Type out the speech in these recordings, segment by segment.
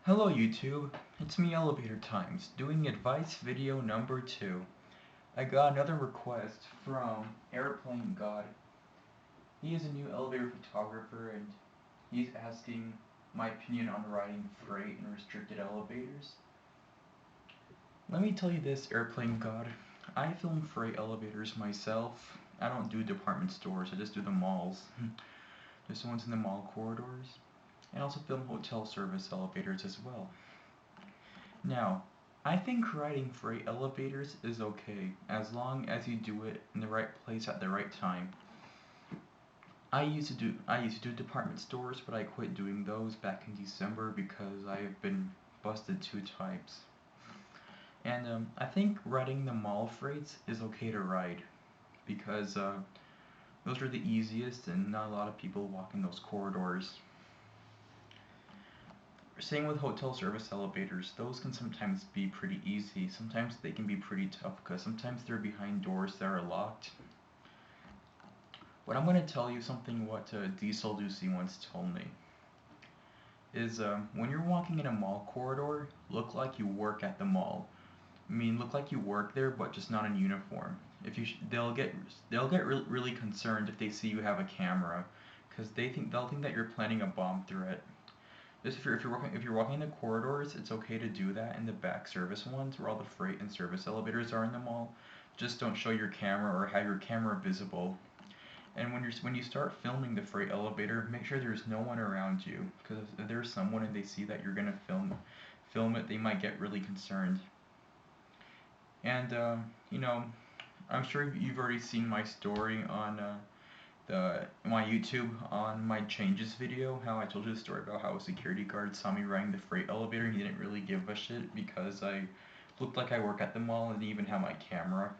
Hello YouTube, it's me Elevator Times, doing advice video number 2. I got another request from airplanegod. He is a new elevator photographer and he's asking my opinion on riding freight and restricted elevators. Let me tell you this, airplanegod. I film freight elevators myself. I don't do department stores, I just do the malls. Just the ones in the mall corridors. And also film hotel service elevators as well. Now, I think riding freight elevators is okay as long as you do it in the right place at the right time. I used to do department stores, but I quit doing those back in December because I have been busted 2 times. And I think riding the mall freights is okay to ride because those are the easiest and not a lot of people walk in those corridors. Same with hotel service elevators, those can sometimes be pretty easy. Sometimes they can be pretty tough because sometimes they're behind doors that are locked. But I'm going to tell you something what Diesel Lucy once told me. Is when you're walking in a mall corridor, look like you work at the mall. I mean, look like you work there, but just not in uniform. If you they'll get really concerned if they see you have a camera, because they'll think that you're planning a bomb threat. Just if you're walking in the corridors, it's okay to do that in the back service ones where all the freight and service elevators are in the mall. Just don't show your camera or have your camera visible. And when you start filming the freight elevator, make sure there's no one around you, because if there's someone and they see that you're gonna film it, they might get really concerned. And I'm sure you've already seen my story on my YouTube on my changes video, how I told you the story about how a security guard saw me riding the freight elevator and he didn't really give a shit because I looked like I work at the mall and didn't even have my camera.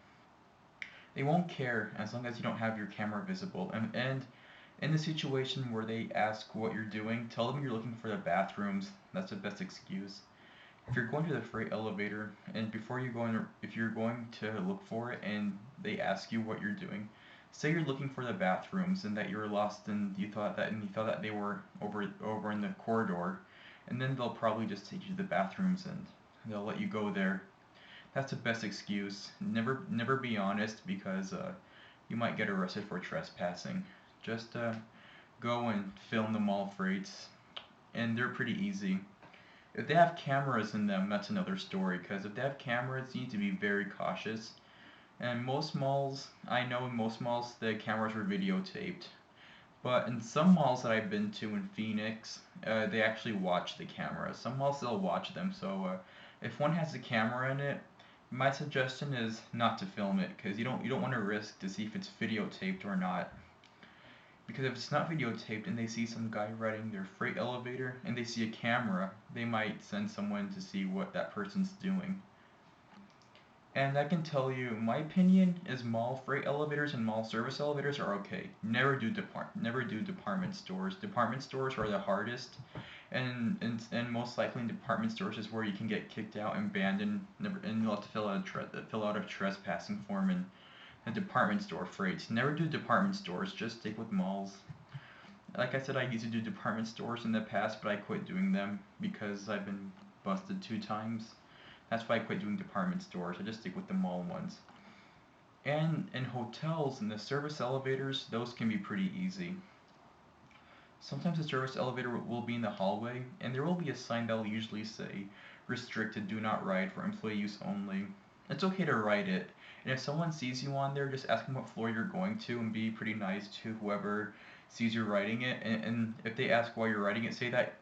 They won't care as long as you don't have your camera visible. And in the situation where they ask what you're doing, tell them you're looking for the bathrooms. That's the best excuse. If you're going to the freight elevator and if you're going to look for it and they ask you what you're doing, say you're looking for the bathrooms and that you're lost and you thought that they were over in the corridor, and then they'll probably just take you to the bathrooms and they'll let you go there. That's the best excuse. Never be honest because you might get arrested for trespassing. Just go and film the mall freights, and they're pretty easy. If they have cameras in them, that's another story. Because if they have cameras, you need to be very cautious. And most malls, I know in most malls the cameras were videotaped. But in some malls that I've been to in Phoenix, they actually watch the cameras. Some malls they'll watch them. So if one has a camera in it, my suggestion is not to film it because you don't want to risk to see if it's videotaped or not. Because if it's not videotaped and they see some guy riding their freight elevator and they see a camera, they might send someone to see what that person's doing. And I can tell you, my opinion is mall freight elevators and mall service elevators are okay. Never do department stores. Department stores are the hardest, and most likely in department stores is where you can get kicked out and banned and you'll have to fill out a trespassing form and department store freights. Never do department stores. Just stick with malls. Like I said, I used to do department stores in the past, but I quit doing them because I've been busted 2 times. That's why I quit doing department stores. I just stick with the mall ones. And in hotels and the service elevators, those can be pretty easy. Sometimes the service elevator will be in the hallway, and there will be a sign that will usually say, restricted, do not ride for employee use only. It's okay to write it, and if someone sees you on there, just ask them what floor you're going to and be pretty nice to whoever sees you writing it. And if they ask why you're writing it, say that,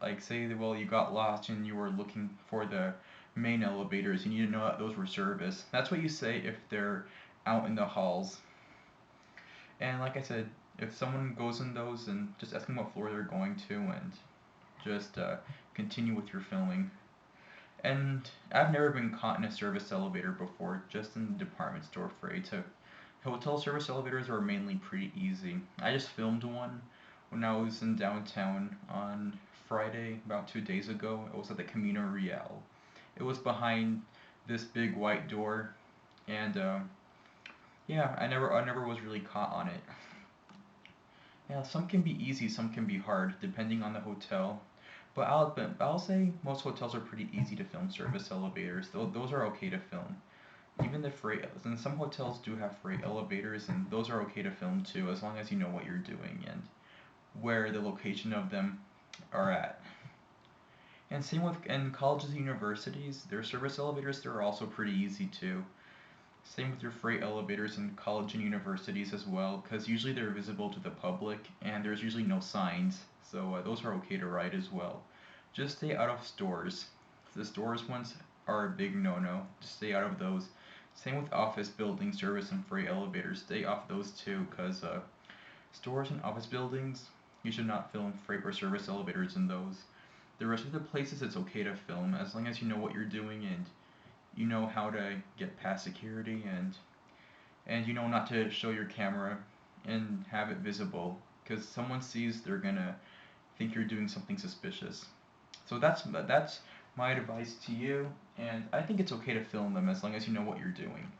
well, you got lost and you were looking for the main elevators and you didn't know that those were service. That's what you say if they're out in the halls. And like I said, if someone goes in those, and just ask them what floor they're going to and just continue with your filming. And I've never been caught in a service elevator before, just in the department store freight. So hotel service elevators are mainly pretty easy. I just filmed one when I was in downtown on Friday, about 2 days ago. It was at the Camino Real. It was behind this big white door, and yeah, I never was really caught on it. Yeah, some can be easy, some can be hard, depending on the hotel. But I'll say most hotels are pretty easy to film service elevators. Those are okay to film. Even the freight, and some hotels do have freight elevators, and those are okay to film too, as long as you know what you're doing and where the location of them are at. And same with in colleges and universities, their service elevators they're also pretty easy too. Same with your freight elevators in college and universities as well, because usually they're visible to the public and there's usually no signs, so those are okay to ride as well. Just stay out of stores. The stores ones are a big no-no. Just stay out of those. Same with office buildings, service and freight elevators. Stay off those too, because stores and office buildings, you should not film freight or service elevators in those. The rest of the places, it's okay to film as long as you know what you're doing and you know how to get past security and you know not to show your camera and have it visible because someone sees they're gonna think you're doing something suspicious. So that's my advice to you, and I think it's okay to film them as long as you know what you're doing.